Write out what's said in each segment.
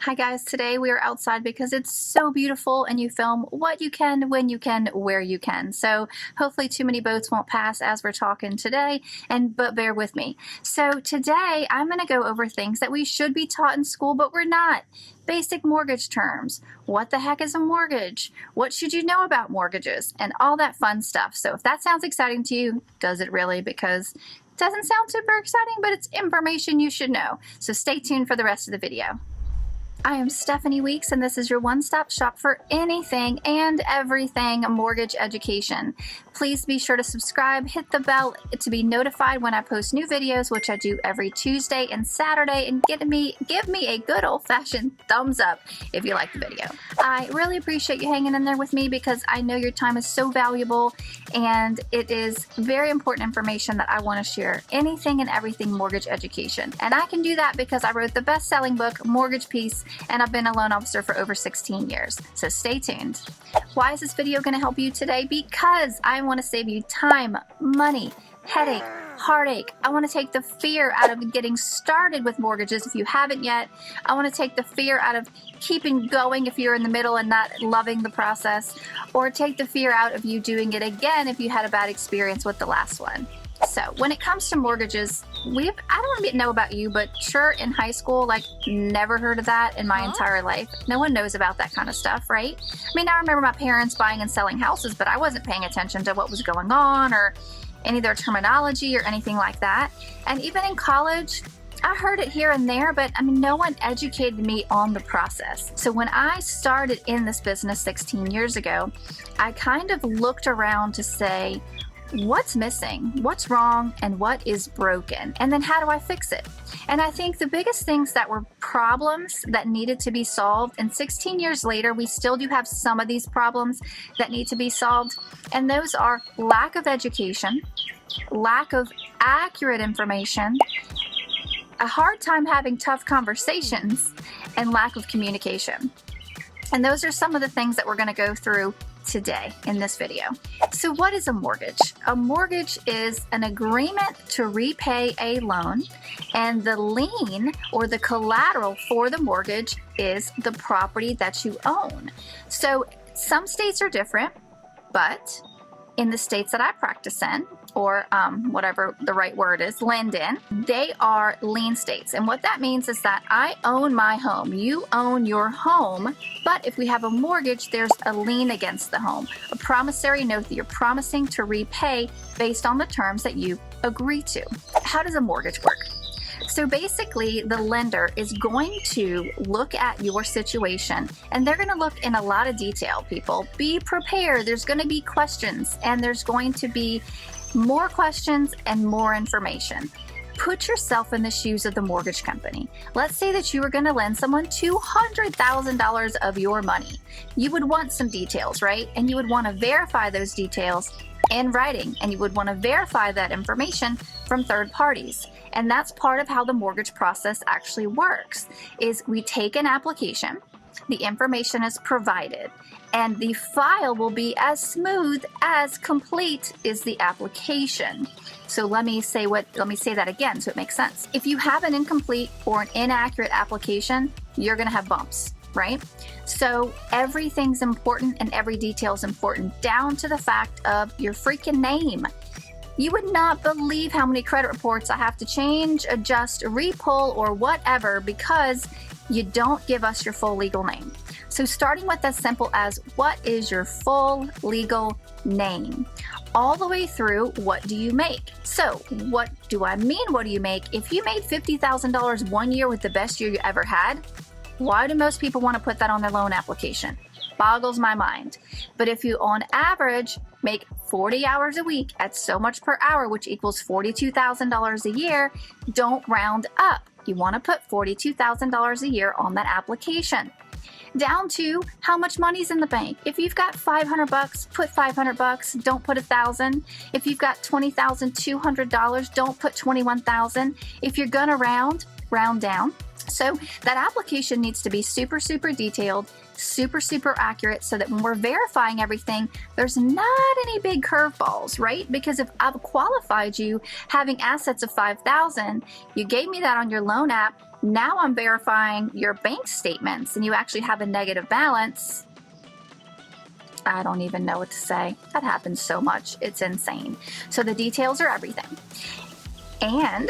Hi guys, today we are outside because it's so beautiful and you film what you can, when you can, where you can. So hopefully too many boats won't pass as we're talking today, but bear with me. So today I'm going to go over things that we should be taught in school, but we're not. Basic mortgage terms. What the heck is a mortgage? What should you know about mortgages? And all that fun stuff. So if that sounds exciting to you, does it really? Because it doesn't sound super exciting, but it's information you should know. So stay tuned for the rest of the video. I am Stephanie Weeks, and this is your one-stop shop for anything and everything mortgage education. Please be sure to subscribe, hit the bell to be notified when I post new videos, which I do every Tuesday and Saturday, and give me a good old-fashioned thumbs up if you like the video. I really appreciate you hanging in there with me because I know your time is so valuable, and it is very important information that I want to share. Anything and everything mortgage education. And I can do that because I wrote the best-selling book, Mortgage Peace, and I've been a loan officer for over 16 years. So stay tuned. Why is this video going to help you today? Because I want to save you time, money, headache, heartache. I want to take the fear out of getting started with mortgages if you haven't yet. I want to take the fear out of keeping going if you're in the middle and not loving the process, or take the fear out of you doing it again if you had a bad experience with the last one. So when it comes to mortgages, I don't know about you, but sure, in high school, never heard of that in my entire life. No one knows about that kind of stuff, right? I mean, I remember my parents buying and selling houses, but I wasn't paying attention to what was going on or any of their terminology or anything like that. And even in college, I heard it here and there, but I mean, no one educated me on the process. So when I started in this business 16 years ago, I kind of looked around to say, what's missing, what's wrong, and what is broken, and then how do I fix it? And I think the biggest things that were problems that needed to be solved, and 16 years later we still do have some of these problems that need to be solved, and those are lack of education, lack of accurate information, a hard time having tough conversations, and lack of communication. And those are some of the things that we're going to go through today in this video. So what is a mortgage? A mortgage is an agreement to repay a loan, and the lien or the collateral for the mortgage is the property that you own. So some states are different, but in the states that I practice in, or whatever the right word is, lend in, they are lien states. And what that means is that I own my home, you own your home, but if we have a mortgage, there's a lien against the home, a promissory note that you're promising to repay based on the terms that you agree to. How does a mortgage work? So basically, the lender is going to look at your situation, and they're going to look in a lot of detail, people. Be prepared. There's going to be questions, and there's going to be more questions and more information. Put yourself in the shoes of the mortgage company. Let's say that you were going to lend someone $200,000 of your money. You would want some details, right? And you would want to verify those details in writing, and you would want to verify that information from third parties. And that's part of how the mortgage process actually works, is we take an application, the information is provided, and the file will be as smooth as complete is the application. So let me say that again so it makes sense. If you have an incomplete or an inaccurate application, you're going to have bumps, right? So everything's important and every detail is important, down to the fact of your freaking name. You would not believe how many credit reports I have to change, adjust, repull, or whatever because you don't give us your full legal name. So starting with as simple as what is your full legal name, all the way through what do you make. So what do I mean, what do you make? If you made $50,000 one year with the best year you ever had, why do most people want to put that on their loan application? Boggles my mind. But if you on average make 40 hours a week at so much per hour, which equals $42,000 a year, don't round up. You want to put $42,000 a year on that application. Down to how much money's in the bank. If you've got $500, put $500, don't put $1,000. If you've got $20,200, don't put $21,000. If you're gonna round down. So that application needs to be super, super detailed, super, super accurate, so that when we're verifying everything, there's not any big curveballs, right? Because if I've qualified you having assets of $5,000, you gave me that on your loan app, Now I'm verifying your bank statements and you actually have a negative balance. I don't even know what to say. That happens so much. It's insane. So the details are everything. And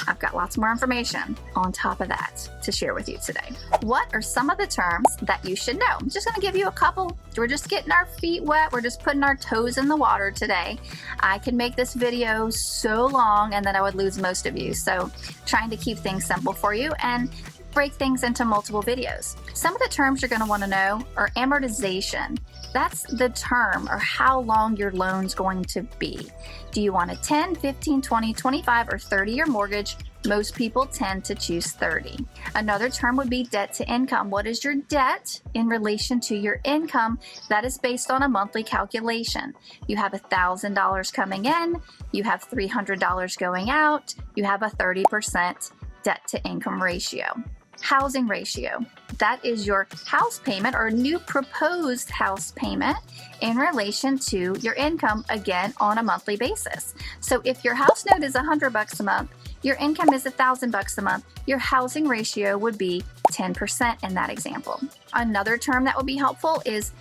I've got lots more information on top of that to share with you today. What are some of the terms that you should know? I'm just going to give you a couple. We're just getting our feet wet. We're just putting our toes in the water today. I can make this video so long and then I would lose most of you. So trying to keep things simple for you and break things into multiple videos. Some of the terms you're going to want to know are amortization. That's the term or how long your loan's going to be. Do you want a 10, 15, 20, 25, or 30-year mortgage? Most people tend to choose 30. Another term would be debt to income. What is your debt in relation to your income? That is based on a monthly calculation. You have $1,000 coming in, you have $300 going out, you have a 30% debt to income ratio. Housing ratio. That is your house payment or new proposed house payment in relation to your income, again, on a monthly basis. So if your house note is $100 a month, your income is $1,000 a month, your housing ratio would be 10% in that example. Another term that would be helpful is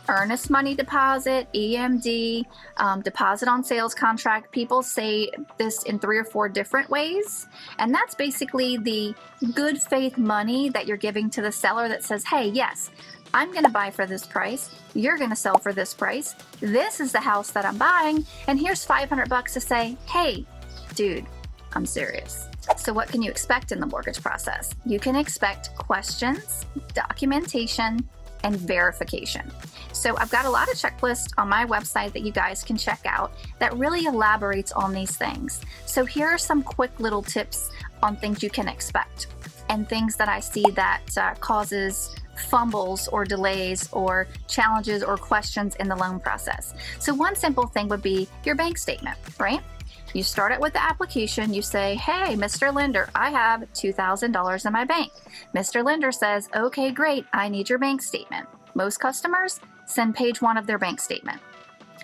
earnest money deposit, EMD, deposit on sales contract. People say this in 3 or 4 different ways. And that's basically the good faith money that you're giving to the seller that says, hey, yes, I'm going to buy for this price. You're going to sell for this price. This is the house that I'm buying. And here's $500 to say, hey, dude, I'm serious. So what can you expect in the mortgage process? You can expect questions, documentation, and verification. So I've got a lot of checklists on my website that you guys can check out that really elaborates on these things. So here are some quick little tips on things you can expect and things that I see that causes fumbles or delays or challenges or questions in the loan process. So one simple thing would be your bank statement, right? You start it with the application. You say, hey, Mr. Lender, I have $2,000 in my bank. Mr. Lender says, okay, great. I need your bank statement. Most customers send page 1 of their bank statement.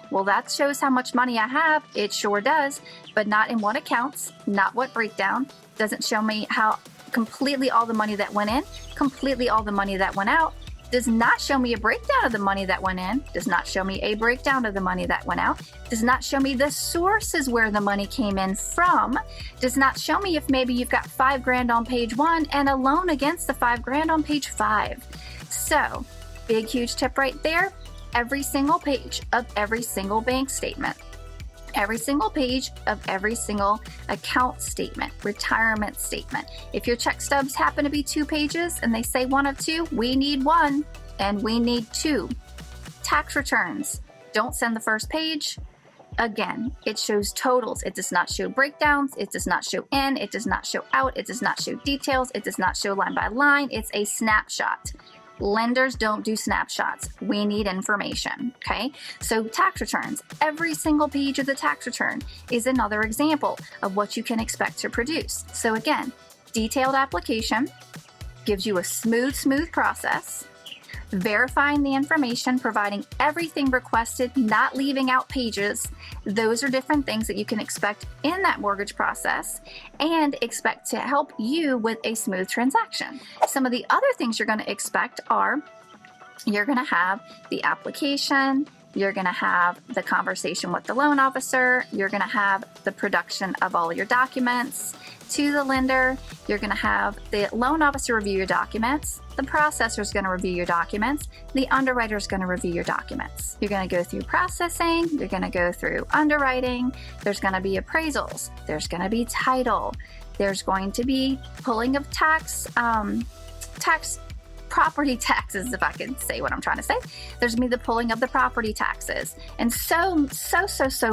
Well, that shows how much money I have. It sure does, but not in what accounts, not what breakdown. Doesn't show me how completely all the money that went in, completely all the money that went out. Does not show me a breakdown of the money that went in, does not show me a breakdown of the money that went out, does not show me the sources where the money came in from, does not show me if maybe you've got $5,000 on page 1 and a loan against the $5,000 on page 5. So, big, huge tip right there. Every single page of every single bank statement, every single page of every single account statement, retirement statement. If your check stubs happen to be 2 pages and they say 1 of 2, we need 1 and we need 2. Tax returns. Don't send the first page. Again, it shows totals. It does not show breakdowns. It does not show in. It does not show out. It does not show details. It does not show line by line. It's a snapshot. Lenders don't do snapshots. We need information, okay? So tax returns, every single page of the tax return is another example of what you can expect to produce. So again, detailed application gives you a smooth process, verifying the information, providing everything requested, not leaving out pages. Those are different things that you can expect in that mortgage process and expect to help you with a smooth transaction. Some of the other things you're going to expect are you're going to have the application, you're going to have the conversation with the loan officer, you're going to have the production of all your documents to the lender, you're going to have the loan officer review your documents, the processor is going to review your documents, the underwriter is going to review your documents. You're going to go through processing, you're going to go through underwriting, there's going to be appraisals, there's going to be title, there's going to be pulling of property taxes, if I can say what I'm trying to say. There's going to be the pulling of the property taxes and so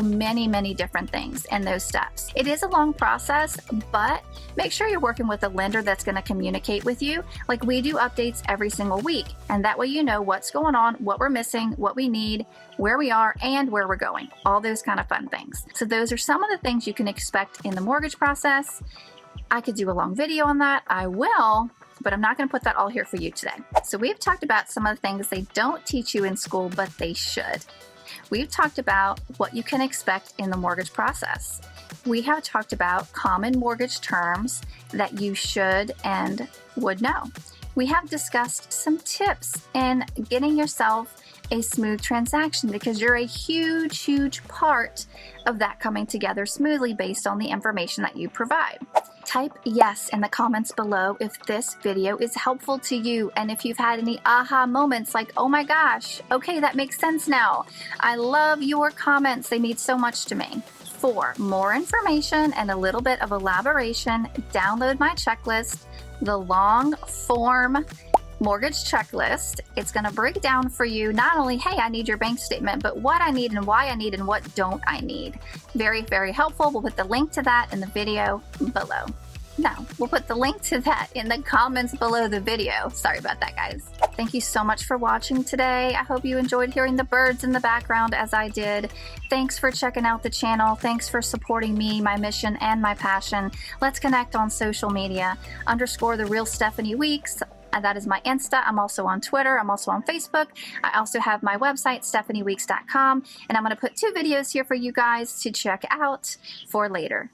many different things in those steps. It is a long process, but make sure you're working with a lender that's going to communicate with you. Like we do updates every single week, and that way you know what's going on, what we're missing, what we need, where we are, and where we're going. All those kind of fun things. So those are some of the things you can expect in the mortgage process. I could do a long video on that. I will, but I'm not going to put that all here for you today. So we've talked about some of the things they don't teach you in school, but they should. We've talked about what you can expect in the mortgage process. we have talked about common mortgage terms that you should and would know. We have discussed some tips in getting yourself a smooth transaction because you're a huge, huge part of that coming together smoothly based on the information that you provide. Type yes in the comments below if this video is helpful to you and if you've had any aha moments like, oh my gosh, okay, that makes sense now. I love your comments. They mean so much to me. For more information and a little bit of elaboration, download my checklist, the long form mortgage checklist. It's going to break down for you not only, hey, I need your bank statement, but what I need and why I need and what don't I need. Very, very helpful. We'll put the link to that in the video below. No, we'll put the link to that in the comments below the video. Sorry about that, guys. Thank you so much for watching today. I hope you enjoyed hearing the birds in the background as I did. Thanks for checking out the channel. Thanks for supporting me, my mission, and my passion. Let's connect on social media. _ the real Stephanie Weeks. And that is my Insta. I'm also on Twitter. I'm also on Facebook. I also have my website, stephanieweeks.com. And I'm going to put 2 videos here for you guys to check out for later.